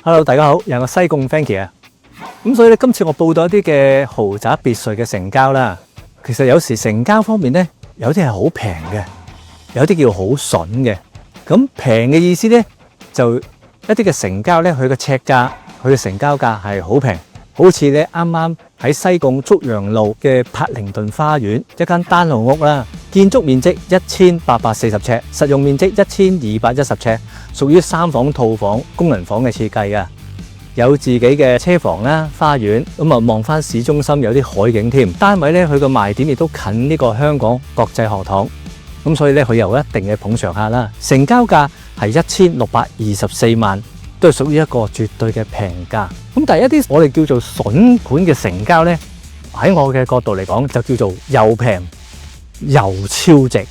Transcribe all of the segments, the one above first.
Hello， 大家好，又係我西貢 Frankie 啊。咁所以咧，今次我報道一啲嘅豪宅別墅嘅成交啦。其實有時成交方面咧，有啲係好平嘅，有啲叫好筍嘅。咁平嘅意思咧，就一啲嘅成交咧，佢嘅尺價、佢嘅成交價係好平。好似咧啱啱喺西貢竹陽路嘅柏靈頓花園一間單號屋啦，建築面積1840尺，實用面積1210尺，屬於3房套房功能房嘅設計嘅，有自己嘅車房啦、花園，咁啊望翻市中心有啲海景添。單位咧佢個賣點亦都近呢個香港國際學堂，咁所以咧佢有一定嘅捧場客啦。成交價係1624萬。都係屬於一個絕對嘅平價。咁但係一啲我哋叫做筍盤嘅成交呢，喺我嘅角度嚟講就叫做又平又超值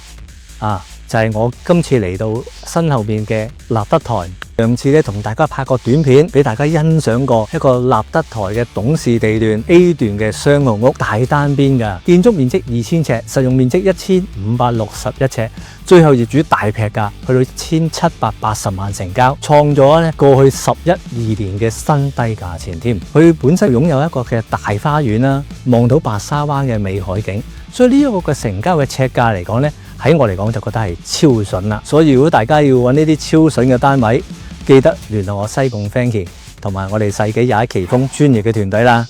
啊！就係我今次嚟到身後面嘅立德台，上次咧同大家拍個短片俾大家欣賞過一個立德台嘅董事地段 A 段嘅商號屋，大單邊㗎，建築面積2000尺，實用面積1561尺，最後業主大劈價去到1780萬成交，創咗咧過去11、12年嘅新低價錢添。佢本身擁有一個嘅大花園啦，望到白沙灣嘅美海景，所以呢一個嘅成交嘅尺價嚟講咧，喺我嚟講就覺得係超筍啦。所以如果大家要揾呢啲超筍嘅單位，記得聯絡我西貢 Frankie 同埋我哋世紀21奇峰專業嘅團隊啦。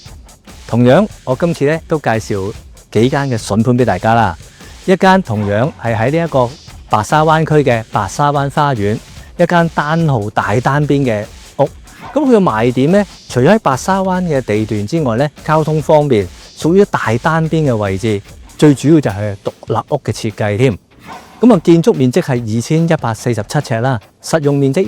同樣我今次咧都介紹幾間嘅筍盤俾大家啦。一間同樣係喺呢一個白沙灣區嘅白沙灣花園，一間單號大單邊嘅屋。咁佢嘅賣點咧，除咗喺白沙灣嘅地段之外咧，交通方便，屬於大單邊嘅位置，最主要就係獨立屋嘅設計添。咁啊，建築面積係2147尺啦，實用面積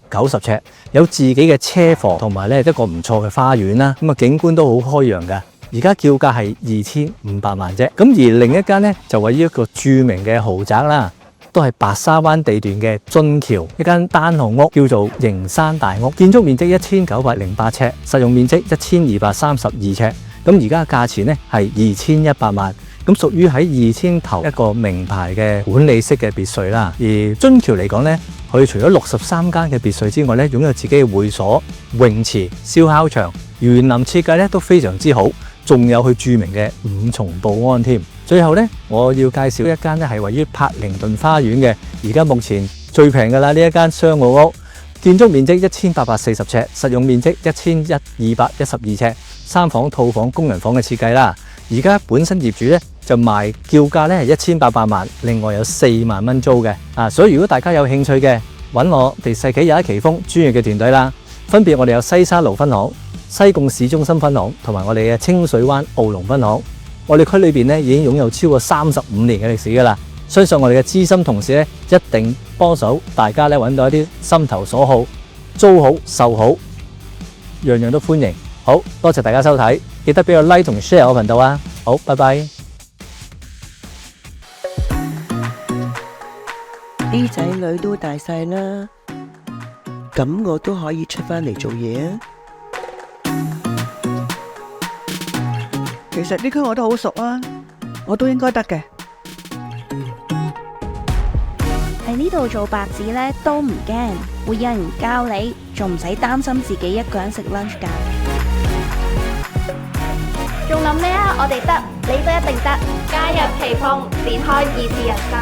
1690尺，有自己嘅車房同埋咧一個唔錯嘅花園啦。咁啊，景觀都好開揚㗎。而家叫價係2500萬啫。咁而另一間咧就位於一個著名嘅豪宅啦，都係白沙灣地段嘅津橋，一間單號屋叫做迎山大屋，建築面積1908尺，實用面積1232尺。咁而家嘅價錢咧係2100萬。咁屬於喺2000頭一個名牌嘅管理式嘅別墅啦。而津橋嚟講咧，佢除咗63間嘅別墅之外咧，擁有自己嘅會所、泳池、燒烤場，園林設計咧都非常之好，仲有佢著名嘅5重保安添。最後咧，我要介紹一間咧係位於柏靈頓花園嘅，而家目前最平㗎啦呢一間商號屋，建築面積1840尺，實用面積1212尺，3房套房功能房嘅設計啦。而家本身業主咧就賣叫價咧係1800萬，另外有4萬蚊租嘅所以如果大家有興趣嘅，揾我哋世紀21奇峰專業嘅團隊啦。分別我哋有西沙路分行、西貢市中心分行同埋我哋嘅清水灣澳龍分行。我哋區裏邊咧已經擁有超過35年嘅歷史噶啦。相信我哋嘅資深同事咧一定幫手大家咧揾到一啲心頭所好，租好售好，樣樣都歡迎。好多謝大家收睇，記得俾個 like 同 share 我頻道啊！好，拜拜。啲仔女都大晒啦，咁我都可以出返嚟做嘢啊！其實呢區我都好熟啊，我都應該得嘅。喺呢度做白紙呢都唔驚，會有人教你，仲唔使擔心自己一個人食 lunch 㗎。仲諗咩啊？我哋得，你都一定得。加入奇峰，展開異次人生。